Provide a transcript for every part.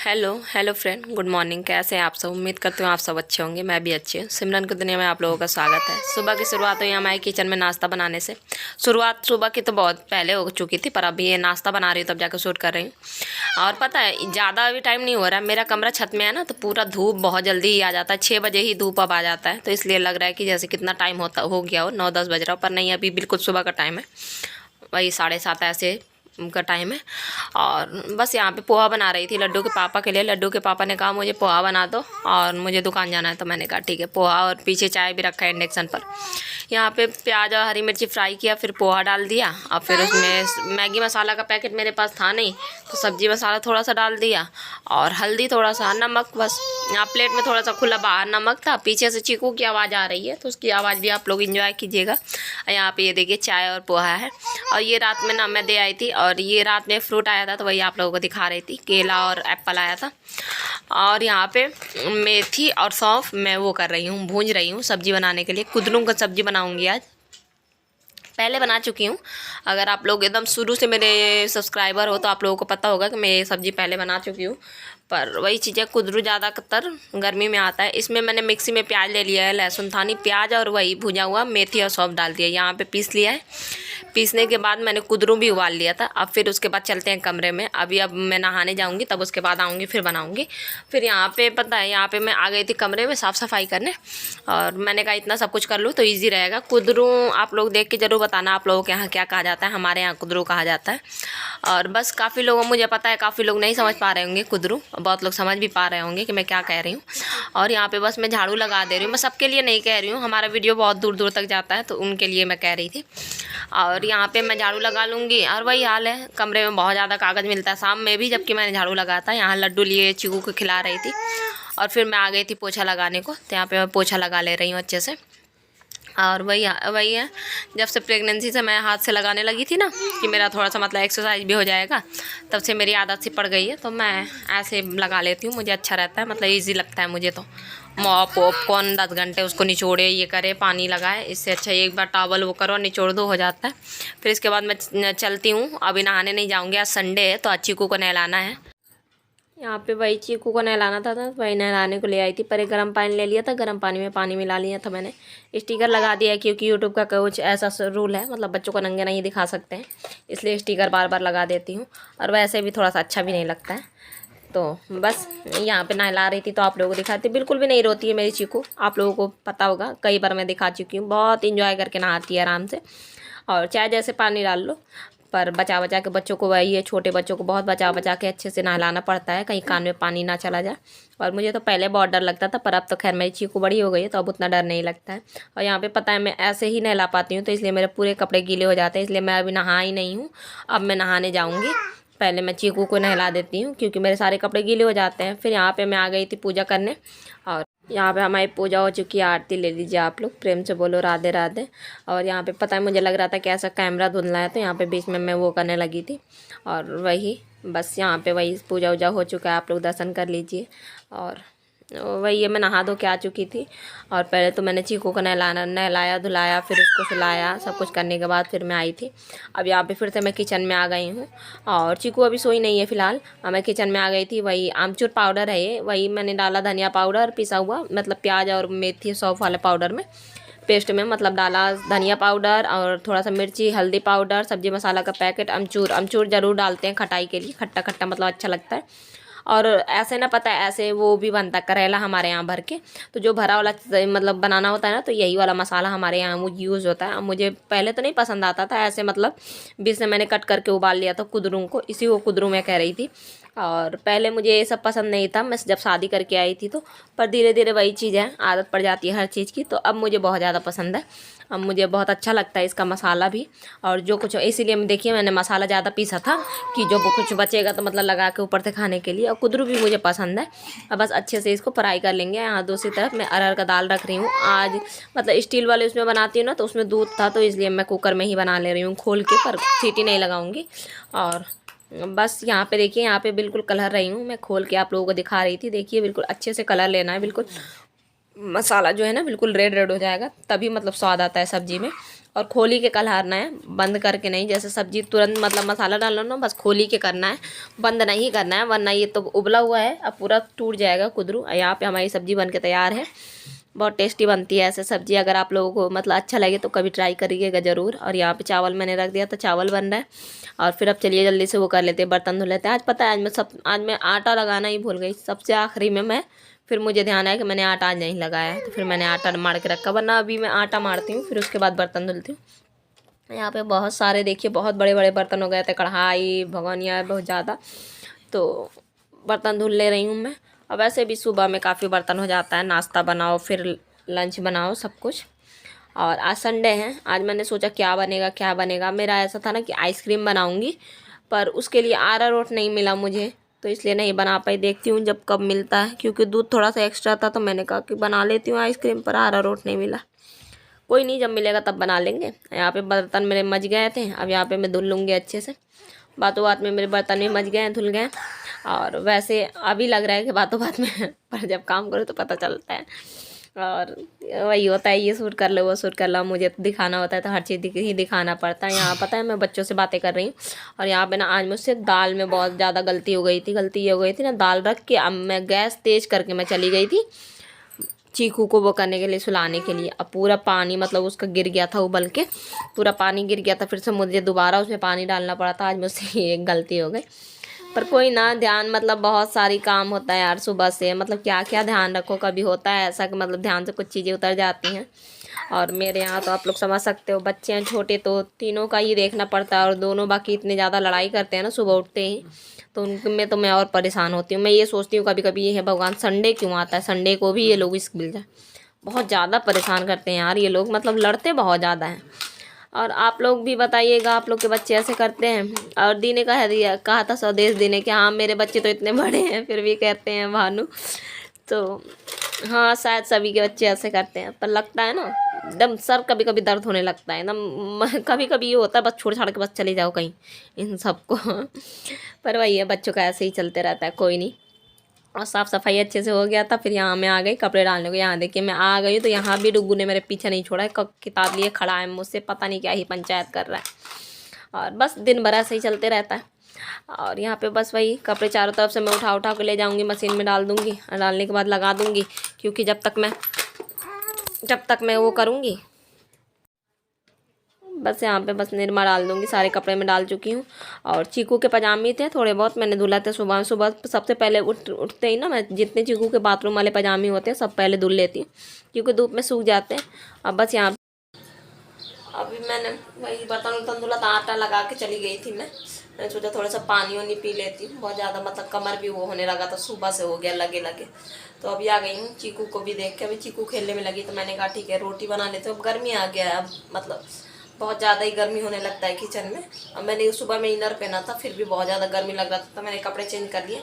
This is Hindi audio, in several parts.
Hello hello friend, good morning. कैसे हैं आप सब? उम्मीद करती हूँ आप सब अच्छे होंगे। मैं भी अच्छी हूँ। सिमरन की दुनिया में आप लोगों का स्वागत है। सुबह की शुरुआत हुई हमारे किचन में नाश्ता बनाने से। शुरुआत सुबह की तो बहुत पहले हो चुकी थी, पर अभी ये नाश्ता बना रही हूँ तब जाकर शूट कर रही हूँ। और पता है, ज़्यादा अभी टाइम नहीं हो रहा है। मेरा कमरा छत में है ना, तो पूरा धूप बहुत जल्दी ही आ जाता है। 6 बजे ही धूप अब आ जाता है, तो इसलिए लग रहा है कि जैसे कितना टाइम हो गया हो, 9-10 बज रहा हो, पर नहीं, अभी बिल्कुल सुबह का टाइम है। वही 7:30 ऐसे का टाइम है। और बस यहाँ पे पोहा बना रही थी लड्डू के पापा के लिए। लड्डू के पापा ने कहा मुझे पोहा बना दो और मुझे दुकान जाना है, तो मैंने कहा ठीक है। पोहा और पीछे चाय भी रखा है इंडक्शन पर। यहाँ पे प्याज और हरी मिर्ची फ्राई किया, फिर पोहा डाल दिया और फिर उसमें मैगी मसाला का पैकेट मेरे पास था नहीं, तो सब्जी मसाला थोड़ा सा डाल दिया और हल्दी, थोड़ा सा नमक, बस। यहाँ प्लेट में थोड़ा सा खुला बाहर नमक था। पीछे से चीकू की आवाज़ आ रही है, तो उसकी आवाज़ भी आप लोग इंजॉय कीजिएगा। यहाँ पे ये देखिए चाय और पोहा है। और ये रात में ना मैं दे आई थी, और ये रात में फ्रूट आया था, तो वही आप लोगों को दिखा रही थी। केला और एप्पल आया था। और यहाँ पे मेथी और सौंफ मैं वो कर रही हूँ, भूंज रही हूँ सब्जी बनाने के लिए। कुदरूम का सब्जी बनाऊँगी आज। पहले बना चुकी हूँ। अगर आप लोग एकदम शुरू से मेरे सब्सक्राइबर हो तो आप लोगों को पता होगा कि मैं ये सब्ज़ी पहले बना चुकी हूँ। पर वही चीज़ें, कुदरू ज़्यादातर गर्मी में आता है। इसमें मैंने मिक्सी में प्याज ले लिया है, लहसुन था नहीं, प्याज और वही भुजा हुआ मेथी और सौंफ डाल दिया। यहाँ पे पीस लिया है। पीसने के बाद मैंने कुदरू भी उबाल लिया था। अब फिर उसके बाद चलते हैं कमरे में। अब मैं नहाने जाऊँगी, तब उसके बाद आऊँगी, फिर बनाऊँगी। फिर यहाँ पे पता है, यहाँ पे मैं आ गई थी कमरे में साफ़ सफाई करने, और मैंने कहा इतना सब कुछ कर लूँ तो ईजी रहेगा। कुदरू आप लोग देख के ज़रूर बताना आप लोगों के यहाँ क्या कहा जाता है। हमारे यहाँ कुदरू कहा जाता है। और बस काफ़ी लोगों, मुझे पता है काफ़ी लोग नहीं समझ पा रहे होंगे कुदरू, बहुत लोग समझ भी पा रहे होंगे कि मैं क्या कह रही हूँ। और यहाँ पे बस मैं झाड़ू लगा दे रही हूँ। मैं सबके लिए नहीं कह रही हूँ, हमारा वीडियो बहुत दूर दूर तक जाता है, तो उनके लिए मैं कह रही थी। और यहाँ पे मैं झाड़ू लगा लूँगी। और वही हाल है, कमरे में बहुत ज़्यादा कागज़ मिलता है शाम में भी, जबकि मैंने झाड़ू लगाया था। यहाँ लड्डू लिए चीकू को खिला रही थी, और फिर मैं आ गई थी पोछा लगाने को, तो यहाँ पे मैं पोछा लगा ले रही हूँ अच्छे से। और वही है, जब से प्रेगनेंसी से मैं हाथ से लगाने लगी थी ना, कि मेरा थोड़ा सा मतलब एक्सरसाइज भी हो जाएगा, तब से मेरी आदत सी पड़ गई है। तो मैं ऐसे लगा लेती हूँ, मुझे अच्छा रहता है, मतलब इजी लगता है मुझे। तो मॉप वॉप कौन 10 घंटे उसको निचोड़े, ये करे, पानी लगाए, इससे अच्छा एक बार टॉवल वो करो, निचोड़ दो, हो जाता है। फिर इसके बाद मैं चलती हूँ। अभी नहाने नहीं जाऊँगी, आज संडे है, तो आज चीकू को नहलाना है। यहाँ पे वही चीकू को नहलाना था, तो वही नहलाने को ले आई थी। पर एक गर्म पानी ले लिया था, गर्म पानी में पानी मिला लिया था मैंने। स्टिकर लगा दिया है, क्योंकि यूट्यूब का कुछ ऐसा रूल है, मतलब बच्चों को नंगे नहीं दिखा सकते हैं, इसलिए स्टिकर बार बार लगा देती हूँ। और वैसे भी थोड़ा सा अच्छा भी नहीं लगता है। तो बस यहाँ पे नहला रही थी, तो आप लोगों को दिखाती। बिल्कुल भी नहीं रोती है मेरी चीकू, आप लोगों को पता होगा, कई बार मैं दिखा चुकी हूँ। बहुत इंजॉय करके नहाती है आराम से, और चाहे जैसे पानी डाल लो। पर बचा बचा के बच्चों को, वही है, छोटे बच्चों को बहुत बचा बचा के अच्छे से नहलाना पड़ता है, कहीं कान में पानी ना चला जाए। और मुझे तो पहले बहुत डर लगता था, पर अब तो खैर मेरी चीकू बड़ी हो गई है, तो अब उतना डर नहीं लगता है। और यहाँ पे पता है, मैं ऐसे ही नहला पाती हूँ, तो इसलिए मेरे पूरे कपड़े गीले हो जाते हैं, इसलिए मैं अभी नहा ही नहीं हूँ। अब मैं नहाने जाऊँगी। पहले मैं चीकू को नहला देती हूँ, क्योंकि मेरे सारे कपड़े गीले हो जाते हैं। फिर यहाँ पे मैं आ गई थी पूजा करने, और यहाँ पे हमारी पूजा हो चुकी है। आरती ले लीजिए आप लोग, प्रेम से बोलो राधे राधे। और यहाँ पे पता है, मुझे लग रहा था कि ऐसा कैमरा धुंधला है, तो यहाँ पे बीच में मैं वो करने लगी थी। और वही बस यहाँ पे वही पूजा वूजा हो चुका है, आप लोग दर्शन कर लीजिए। और वही है, मैं नहा धो के आ चुकी थी। और पहले तो मैंने चीकू को नहलाया धुलाया, फिर उसको सुलाया, सब कुछ करने के बाद फिर मैं आई थी। अब यहाँ पे फिर से मैं किचन में आ गई हूँ, और चीकू अभी सोई नहीं है फ़िलहाल। मैं किचन में आ गई थी। वही आमचूर पाउडर है ये, वही मैंने डाला, धनिया पाउडर पिसा हुआ, मतलब प्याज और मेथी सौंफ वाले पाउडर में, पेस्ट में मतलब डाला धनिया पाउडर, और थोड़ा सा मिर्ची, हल्दी पाउडर, सब्जी मसाला का पैकेट, अमचूर ज़रूर डालते हैं खटाई के लिए, खट्टा खट्टा मतलब अच्छा लगता है। और ऐसे ना, पता है ऐसे वो भी बनता है करेला हमारे यहाँ भर के, तो जो भरा वाला मतलब बनाना होता है ना, तो यही वाला मसाला हमारे यहाँ वो यूज़ होता है। मुझे पहले तो नहीं पसंद आता था ऐसे, मतलब बीच से मैंने कट करके उबाल लिया था कुदरू को, इसी को कुदरू मैं कह रही थी। और पहले मुझे ये सब पसंद नहीं था, मैं जब शादी करके आई थी तो। पर धीरे धीरे वही चीज़ है, आदत पड़ जाती है हर चीज़ की, तो अब मुझे बहुत ज़्यादा पसंद है। अब मुझे बहुत अच्छा लगता है इसका मसाला भी। और जो कुछ, इसीलिए मैं देखिए मैंने मसाला ज़्यादा पीसा था, कि जो कुछ बचेगा तो मतलब लगा के ऊपर से खाने के लिए। और कुदरू भी मुझे पसंद है। अब बस अच्छे से इसको फ्राई कर लेंगे। यहाँ दूसरी तरफ मैं अरहर का दाल रख रही हूँ आज, मतलब स्टील वाले उसमें बनाती हूँ ना, तो उसमें दूध था, तो इसलिए मैं कुकर में ही बना ले रही हूँ खोल के, पर सीटी नहीं लगाऊंगी। और बस यहाँ पे देखिए, यहाँ पे बिल्कुल कलर रही हूँ मैं, खोल के आप लोगों को दिखा रही थी। देखिए बिल्कुल अच्छे से कलर लेना है, बिल्कुल मसाला जो है ना बिल्कुल रेड रेड हो जाएगा, तभी मतलब स्वाद आता है सब्जी में। और खोली के कलहारना है, बंद करके नहीं। जैसे सब्जी तुरंत मतलब मसाला डालना ना, बस खोली के करना है, बंद नहीं करना है, वरना ये तो उबला हुआ है अब पूरा टूट जाएगा कुदरू। यहाँ पे हमारी सब्जी बन के तैयार है। बहुत टेस्टी बनती है ऐसे सब्जी। अगर आप लोगों को मतलब अच्छा लगे तो कभी ट्राई करिएगा ज़रूर। और यहाँ पे चावल मैंने रख दिया, तो चावल बन रहा है। और फिर अब चलिए जल्दी से वो कर लेते हैं, बर्तन धुल लेते हैं। आज पता है आज मैं आटा लगाना ही भूल गई सबसे आखिरी में मैं। फिर मुझे ध्यान आया कि मैंने आटा आज नहीं लगाया है, तो फिर मैंने आटा मार के रखा, वरना अभी मैं आटा मारती हूँ फिर उसके बाद बर्तन धुलती हूँ। यहाँ पे बहुत सारे देखिए बहुत बड़े बड़े बर्तन हो गए थे, कढ़ाई भगोनिया बहुत ज़्यादा, तो बर्तन धुल ले रही हूँ मैं। और वैसे भी सुबह में काफ़ी बर्तन हो जाता है, नाश्ता बनाओ फिर लंच बनाओ सब कुछ। और आज संडे है, आज मैंने सोचा क्या बनेगा। मेरा ऐसा था ना कि आइसक्रीम बनाऊंगी, पर उसके लिए अरारोट नहीं मिला मुझे, तो इसलिए नहीं बना पाई। देखती हूँ जब कब मिलता है, क्योंकि दूध थोड़ा सा एक्स्ट्रा था, तो मैंने कहा कि बना लेती हूँ आइसक्रीम, पर अरारोट नहीं मिला। कोई नहीं, जब मिलेगा तब बना लेंगे। यहाँ पे बर्तन मेरे मच गए थे, अब यहाँ पे मैं धुल लूँगी अच्छे से। बातों बात में मेरे बर्तन भी मच गए हैं, धुल गए। और वैसे अभी लग रहा है कि बातों बात में पर जब काम करो तो पता चलता है। और वही होता है, ये शूट कर लो वो शूट कर लो, मुझे तो दिखाना होता है, तो हर चीज़ ही दिखाना पड़ता है। यहाँ पता है मैं बच्चों से बातें कर रही हूँ, और यहाँ पे ना आज मुझसे दाल में बहुत ज़्यादा गलती हो गई थी ना, दाल रख के अब मैं गैस तेज़ करके मैं चली गई थी चीकू को वो करने के लिए, सुलाने के लिए। अब पूरा पानी मतलब उसका गिर गया था, उबल के पूरा पानी गिर गया था, फिर से मुझे दोबारा उसमें पानी डालना पड़ा था। आज मुझसे एक गलती हो गई, पर कोई ना, ध्यान मतलब बहुत सारी काम होता है यार सुबह से, मतलब क्या क्या ध्यान रखो। कभी होता है ऐसा कि मतलब ध्यान से कुछ चीज़ें उतर जाती हैं। और मेरे यहाँ तो आप लोग समझ सकते हो, बच्चे हैं छोटे, तो तीनों का ही देखना पड़ता है। और दोनों बाकी इतने ज़्यादा लड़ाई करते हैं ना सुबह उठते ही, तो उनमें तो मैं और परेशान होती हूँ। मैं ये सोचती हूँ कभी कभी ये है भगवान संडे क्यों आता है, संडे को भी ये लोग स्कूल जाए। बहुत ज़्यादा परेशान करते हैं यार ये लोग, मतलब लड़ते बहुत ज़्यादा हैं। और आप लोग भी बताइएगा, आप लोग के बच्चे ऐसे करते हैं? और दी ने कहा था स्वदेश दी ने कि हाँ मेरे बच्चे तो इतने बड़े हैं फिर भी कहते हैं भानु, तो हाँ शायद सभी के बच्चे ऐसे करते हैं। पर लगता है ना एकदम सर कभी कभी दर्द होने लगता है एकदम, कभी कभी ये होता है बस छोड़ छाड़ के बस चले जाओ कहीं इन सबको। पर वही है, बच्चों का ऐसे ही चलते रहता है, कोई नहीं। और साफ़ सफाई अच्छे से हो गया था, फिर यहाँ मैं आ गई कपड़े डालने को। यहाँ देखिए मैं आ गई, तो यहाँ भी डुग्गू ने मेरे पीछे नहीं छोड़ा है, किताब लिए खड़ा है मुझसे, पता नहीं क्या ही पंचायत कर रहा है। और बस दिन भर ऐसे ही चलते रहता है। और यहाँ पे बस वही कपड़े चारों तरफ से मैं उठा के ले जाऊँगी, मशीन में डाल दूँगी, डालने के बाद लगा दूँगी, क्योंकि जब तक मैं वो करूँगी, बस यहाँ पे बस निरमा डाल दूँगी। सारे कपड़े में डाल चुकी हूँ। और चीकू के पजामे थे थोड़े बहुत, मैंने धुला थे सुबह सबसे पहले उठते ही ना, मैं जितने चीकू के बाथरूम वाले पजामे होते हैं सब पहले धुल लेती हूँ, क्योंकि धूप में सूख जाते हैं। अब बस यहाँ अभी मैंने वही बर्तन धुला था, आटा लगा के चली गई थी मैंने सोचा थोड़ा सा पानी वानी पी लेती हूँ, बहुत ज़्यादा मतलब कमर भी वो होने लगा था, सुबह से हो गया लगे। तो अभी आ गई हूँ चीकू को भी देख के, अभी चीकू खेलने में लगी, तो मैंने कहा ठीक है रोटी बना लेते हो। अब गर्मी आ गया है, अब मतलब बहुत ज़्यादा ही गर्मी होने लगता है किचन में। अब मैंने सुबह में इनर पहना था, फिर भी बहुत ज़्यादा गर्मी लग रहा था, तो मैंने कपड़े चेंज कर लिए।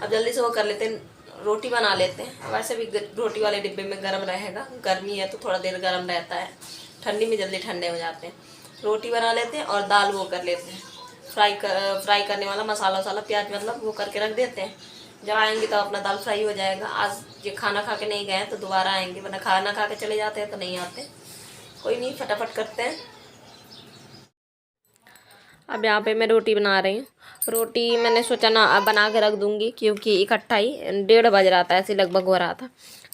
अब जल्दी से वो कर लेते हैं, रोटी बना लेते हैं। वैसे भी रोटी वाले डिब्बे में गर्म रहेगा, गर्मी है तो थोड़ा देर गर्म रहता है, ठंडी में जल्दी ठंडे हो जाते हैं। रोटी बना लेते हैं और दाल वो कर लेते हैं, फ्राई करने वाला मसाला वसाला प्याज मतलब वो करके रख देते हैं। जब आएंगे तो अपना दाल फ्राई हो जाएगा। आज ये खाना खा के नहीं गए तो दोबारा आएंगे, वरना खाना खा के चले जाते हैं तो नहीं आते। कोई नहीं, फटाफट करते हैं। अब यहाँ पे मैं रोटी बना रही हूँ। रोटी मैंने सोचा ना अब बना के रख दूँगी, क्योंकि इकट्ठा ही 1:30 बज रहा था, ऐसे लगभग हो रहा था।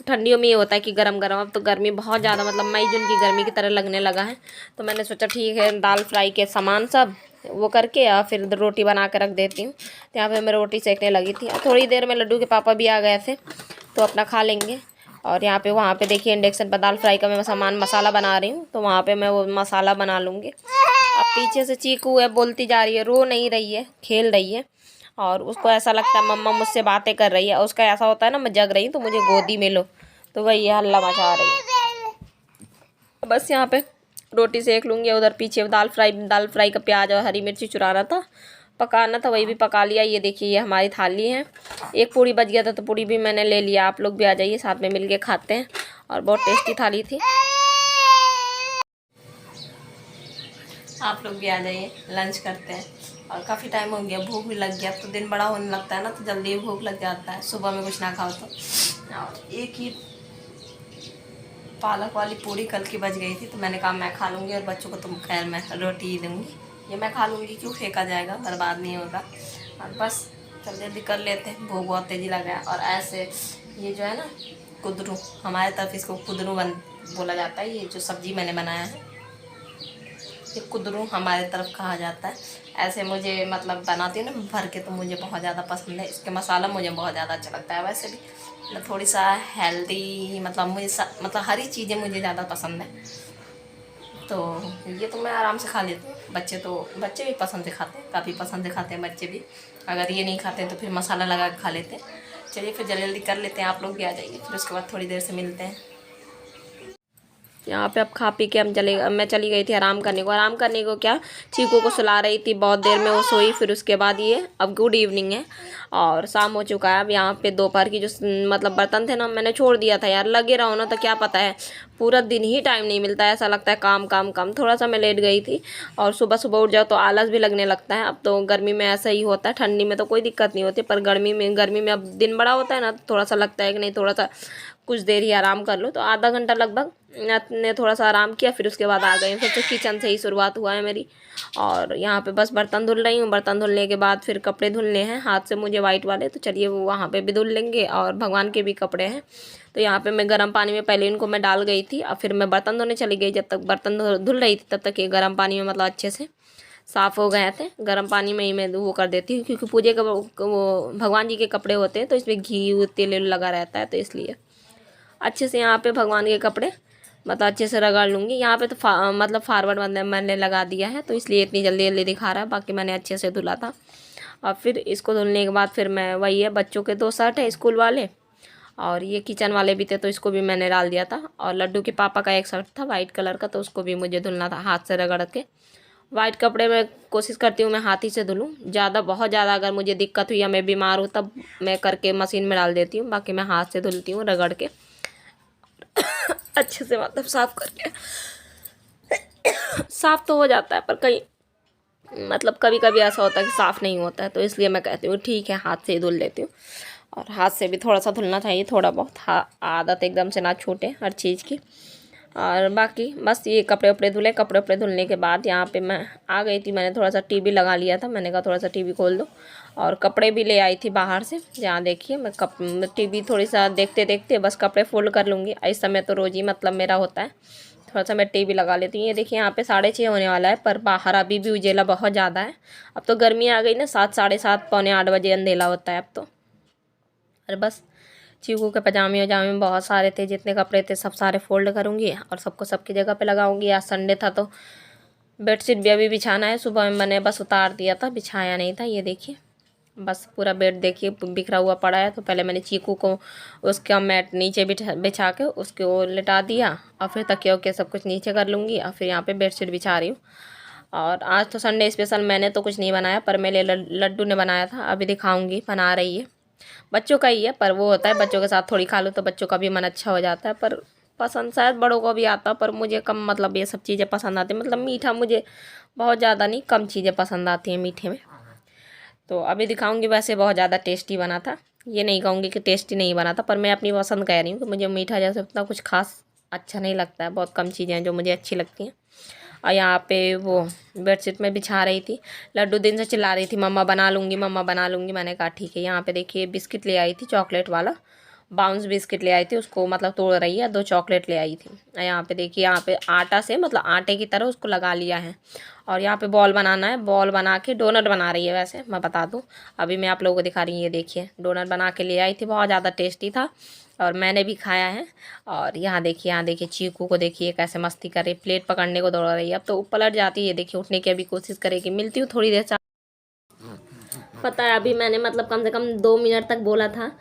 ठंडियों में ये होता है कि गरम गरम, अब तो गर्मी बहुत ज़्यादा मतलब मई जून की गर्मी की तरह लगने लगा है, तो मैंने सोचा ठीक है दाल फ्राई के सामान सब वो करके या फिर रोटी बना के रख देती हूँ। तो यहाँ पर मैं रोटी सेकने लगी थी। थोड़ी देर में लड्डू के पापा भी आ गए थे, तो अपना खा लेंगे। और यहाँ पे वहाँ पे देखिए इंडक्शन पर दाल फ्राई का मैं मसाला बना रही हूँ, तो वहाँ पे मैं वो मसाला बना लूँगी। अब पीछे से चीकू है, बोलती जा रही है, रो नहीं रही है, खेल रही है। और उसको ऐसा लगता है मम्मा मुझसे बातें कर रही है। उसका ऐसा होता है ना, मैं जग रही हूँ तो मुझे गोदी में लो, तो वही हल्ला मचा रही है। बस यहाँ पे रोटी सेक लूँगी। उधर पीछे दाल फ्राई का प्याज और हरी मिर्ची पकाना था, वही भी पका लिया। ये देखिए ये हमारी थाली है, एक पूड़ी बच गया था तो पूड़ी भी मैंने ले लिया। आप लोग भी आ जाइए, साथ में मिल के खाते हैं। और बहुत टेस्टी थाली थी, आप लोग भी आ जाइए, लंच करते हैं। और काफ़ी टाइम हो गया, भूख भी लग गया, तो दिन बड़ा होने लगता है ना, तो जल्दी भूख लग जाता है सुबह में कुछ ना खाओ तो। और एक ही पालक वाली पूरी कल की बच गई थी, तो मैंने कहा मैं खा लूँगी और बच्चों को तो खैर मैं रोटी ही दूँगी। ये मैं खा लूँगी, क्यों फेंका जाएगा, बर्बाद नहीं होगा। और बस जल्दी जल्दी कर लेते हैं, भूख बहुत तेज़ी लग रहा है। और ऐसे ये जो है ना कुदरू, हमारे तरफ इसको कुदरू बोला जाता है। ये जो सब्ज़ी मैंने बनाया है ये कुदरू हमारे तरफ कहा जाता है। ऐसे मुझे मतलब बनाती हूँ ना भर के, तो मुझे बहुत ज़्यादा पसंद है। इसके मसाला मुझे बहुत ज़्यादा अच्छा लगता है। वैसे भी मैं थोड़ी सा हेल्दी, मतलब मुझे मतलब हरी चीज़ें मुझे ज़्यादा पसंद है, तो ये तो मैं आराम से खा लेती हूँ। बच्चे भी पसंद से खाते हैं, काफ़ी पसंद से खाते हैं बच्चे भी। अगर ये नहीं खाते तो फिर मसाला लगा के खा लेते हैं। चलिए फिर जल्दी जल्दी कर लेते हैं, आप लोग भी आ जाइए, फिर उसके बाद थोड़ी देर से मिलते हैं। यहाँ पे अब खा पी के मैं चली गई थी आराम करने को क्या, चीकू को सुला रही थी, बहुत देर में वो सोई। फिर उसके बाद ये अब गुड इवनिंग है और शाम हो चुका है। अब यहाँ पे दोपहर की जो मतलब बर्तन थे ना, मैंने छोड़ दिया था यार, लगे रहो ना तो क्या पता है पूरा दिन ही टाइम नहीं मिलता है, ऐसा लगता है काम काम काम। थोड़ा सा मैं लेट गई थी और सुबह सुबह उठ जाओ तो आलस भी लगने लगता है। अब तो गर्मी में ऐसा ही होता है, ठंडी में तो कोई दिक्कत नहीं होती, पर गर्मी में अब दिन बड़ा होता है ना, थोड़ा सा लगता है कि नहीं थोड़ा सा कुछ देर ही आराम कर लो। तो आधा घंटा लगभग ने थोड़ा सा आराम किया, फिर उसके बाद आ गई। फिर तो किचन से ही शुरुआत हुआ है मेरी। और यहाँ पे बस बर्तन धुल रही हूँ। बर्तन धुलने के बाद फिर कपड़े धुलने हैं हाथ से मुझे वाइट वाले, तो चलिए वो वहाँ पे भी धुल लेंगे। और भगवान के भी कपड़े हैं, तो यहाँ पे मैं गर्म पानी में पहले इनको मैं डाल गई थी और फिर मैं बर्तन धोने चली गई। जब तक बर्तन धुल रही थी तब तक ये गर्म पानी में मतलब अच्छे से साफ़ हो गए थे। गर्म पानी में ही मैं वो कर देती हूँ, क्योंकि पूजे का वो भगवान जी के कपड़े होते हैं, तो इसमें घी तेल लगा रहता है, तो इसलिए अच्छे से यहाँ पे भगवान के कपड़े मतलब अच्छे से रगड़ लूँगी। यहाँ पे तो मतलब फारवर्ड मैंने लगा दिया है, तो इसलिए इतनी जल्दी जल्दी दिखा रहा है, बाकी मैंने अच्छे से धुला था। और फिर इसको धुलने के बाद फिर मैं वही है, बच्चों के 2 शर्ट है स्कूल वाले और ये किचन वाले भी थे, तो इसको भी मैंने डाल दिया था। और लड्डू के पापा का एक शर्ट था वाइट कलर का, तो उसको भी मुझे धुलना था हाथ से रगड़ के। वाइट कपड़े में कोशिश करती हूँ मैं हाथ ही से धुलूँ। बहुत ज़्यादा अगर मुझे दिक्कत हुई या मैं बीमार हूँ तब मैं करके मशीन में डाल देती हूँ, बाकी मैं हाथ से धुलती हूँ रगड़ के अच्छे से, मतलब साफ़ करके। साफ़ तो हो जाता है, पर कहीं मतलब कभी कभी ऐसा होता है कि साफ़ नहीं होता है, तो इसलिए मैं कहती हूँ ठीक है हाथ से ही धुल लेती हूँ। और हाथ से भी थोड़ा सा धुलना चाहिए, थोड़ा बहुत, आदत एकदम से ना छूटे हर चीज़ की। और बाकी बस ये कपड़े उपड़े धुले। कपड़े उपड़े धुलने के बाद यहाँ पे मैं आ गई थी, मैंने थोड़ा सा टीवी लगा लिया था, मैंने कहा थोड़ा सा टीवी खोल दो। और कपड़े भी ले आई थी बाहर से, जहाँ देखिए मैं टीवी थोड़ी सा देखते देखते बस कपड़े फोल्ड कर लूँगी। इस समय तो रोज़ ही मतलब मेरा होता है, थोड़ा सा मैं टीवी लगा लेती हूँ। ये देखिए यहाँ पे 6:30 होने वाला है, पर बाहर अभी भी उजेला बहुत ज़्यादा है। अब तो गर्मी आ गई ना, 7, 7:30, पौने 8 बजे अंधेला होता है अब तो। और बस चीकू के पजामे वजामे बहुत सारे थे, जितने कपड़े थे सब सारे फोल्ड करूँगी और सबको सबकी जगह पे लगाऊंगी। आज संडे था तो बेडशीट भी अभी बिछाना है, सुबह में मैंने बस उतार दिया था, बिछाया नहीं था। ये देखिए बस पूरा बेड देखिए बिखरा हुआ पड़ा है, तो पहले मैंने चीकू को उसका मैट नीचे बिछा के उसको लिटा दिया और फिर तकिया वकिया सब कुछ नीचे कर लूँगी। और फिर यहाँ पे बेडशीट बिछा रही हूँ। और आज तो संडे स्पेशल मैंने तो कुछ नहीं बनाया, पर मेरे लड्डू ने बनाया था, अभी दिखाऊँगी, बना रही है। बच्चों का ही है, पर वो होता है बच्चों के साथ थोड़ी खा लो तो बच्चों का भी मन अच्छा हो जाता है। पर पसंद शायद बड़ों को भी आता, पर मुझे कम मतलब ये सब चीज़ें पसंद आती, मतलब मीठा मुझे बहुत ज़्यादा नहीं, कम चीज़ें पसंद आती हैं मीठे में। तो अभी दिखाऊंगी। वैसे बहुत ज़्यादा टेस्टी बना था, ये नहीं कहूँगी कि टेस्टी नहीं बना था, पर मैं अपनी पसंद कह रही हूँ कि मुझे मीठा जैसे उतना कुछ खास अच्छा नहीं लगता है। बहुत कम चीज़ें हैं जो मुझे अच्छी लगती हैं। और यहाँ पे वो बेडशीट में बिछा रही थी, लड्डू दिन से चिल्ला रही थी मम्मा बना लूँगी, मम्मा बना लूँगी। मैंने कहा ठीक है। यहाँ पे देखिए बिस्किट ले आई थी, चॉकलेट वाला बाउंस बिस्किट ले आई थी, उसको मतलब तोड़ रही है। 2 चॉकलेट ले आई थी। यहाँ पे देखिए, यहाँ पे आटा से मतलब आटे की तरह उसको लगा लिया है। और यहाँ पे बॉल बनाना है, बॉल बना के डोनट बना रही है। वैसे मैं बता दूँ, अभी मैं आप लोगों को दिखा रही हूँ। ये देखिए डोनट बना के ले आई थी, बहुत ज़्यादा टेस्टी था और मैंने भी खाया है। और यहाँ देखिए चीकू को देखिए कैसे मस्ती कर रही, प्लेट पकड़ने को दौड़ रही है। अब तो पलट जाती है, देखिए उठने की अभी कोशिश करेगी। मिलती हूँ थोड़ी देर से। पता है अभी मैंने मतलब कम से कम 2 मिनट तक बोला था,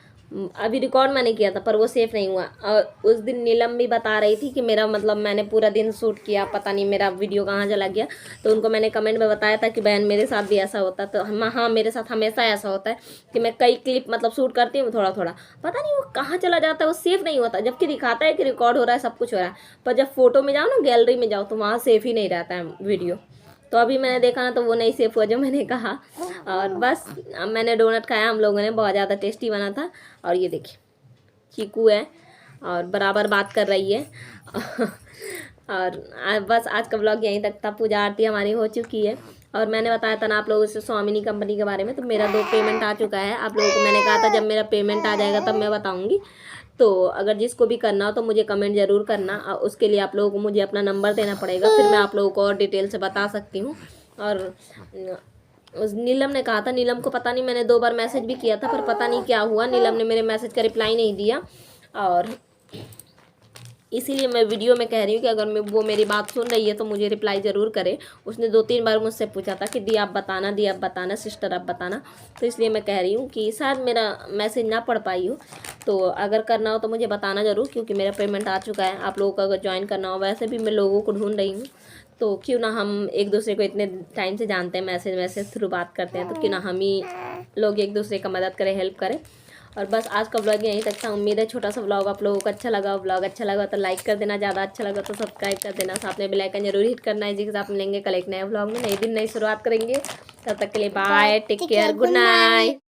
अभी रिकॉर्ड मैंने किया था, पर वो सेफ नहीं हुआ। और उस दिन नीलम भी बता रही थी कि मेरा मतलब मैंने पूरा दिन शूट किया, पता नहीं मेरा वीडियो कहाँ चला गया। तो उनको मैंने कमेंट में बताया था कि बहन मेरे साथ भी ऐसा होता है। तो हाँ, मेरे साथ हमेशा ऐसा होता है कि मैं कई क्लिप मतलब शूट करती हूँ, थोड़ा थोड़ा पता नहीं वो कहाँ चला जाता है, वो सेफ नहीं होता। जबकि दिखाता है कि रिकॉर्ड हो रहा है, सब कुछ हो रहा है, पर जब फोटो में जाओ ना, गैलरी में जाओ, तो वहाँ सेफ ही नहीं रहता है वीडियो। तो अभी मैंने देखा ना, तो वो नहीं सेफ हुआ जो मैंने कहा। और बस मैंने डोनट खाया हम लोगों ने, बहुत ज़्यादा टेस्टी बना था। और ये देखिए चीकू है और बराबर बात कर रही है। और बस आज का ब्लॉग यहीं तक था। पूजा आरती हमारी हो चुकी है और मैंने बताया था ना आप लोगों से स्वामिनी कंपनी के बारे में, तो मेरा 2 पेमेंट आ चुका है। आप लोगों को मैंने कहा था जब मेरा पेमेंट आ जाएगा तब मैं बताऊंगी। तो अगर जिसको भी करना हो तो मुझे कमेंट ज़रूर करना। उसके लिए आप लोगों को मुझे अपना नंबर देना पड़ेगा, फिर मैं आप लोगों को और डिटेल से बता सकती हूँ। और उस नीलम ने कहा था, नीलम को पता नहीं, मैंने 2 बार मैसेज भी किया था पर पता नहीं क्या हुआ, नीलम ने मेरे मैसेज का रिप्लाई नहीं दिया। और इसीलिए मैं वीडियो में कह रही हूँ कि अगर वो मेरी बात सुन रही है तो मुझे रिप्लाई ज़रूर करे। उसने 2-3 बार मुझसे पूछा था कि दी आप बताना सिस्टर आप बताना। तो इसलिए मैं कह रही हूँ कि शायद मेरा मैसेज ना पढ़ पाई हो। तो अगर करना हो तो मुझे बताना ज़रूर, क्योंकि मेरा पेमेंट आ चुका है। आप लोगों को अगर ज्वाइन करना हो, वैसे भी मैं लोगों को ढूंढ रही हूँ, तो क्यों ना हम एक दूसरे को इतने टाइम से जानते हैं, मैसेज थ्रू बात करते हैं, तो क्यों ना हम ही लोग एक दूसरे का मदद करें, हेल्प करें। और बस आज का ब्लॉग यहीं तक था। उम्मीद है छोटा सा ब्लॉग आप लोगों को अच्छा लगा। ब्लॉग अच्छा लगा तो लाइक कर देना, ज़्यादा अच्छा लगा तो सब्सक्राइब कर देना, साथ में बेल आइकन जरूर हिट करना है। जी के साथ मिलेंगे कल एक नए ब्लॉग में, नए दिन नई शुरुआत करेंगे। तब तक के लिए bye, take care, good night.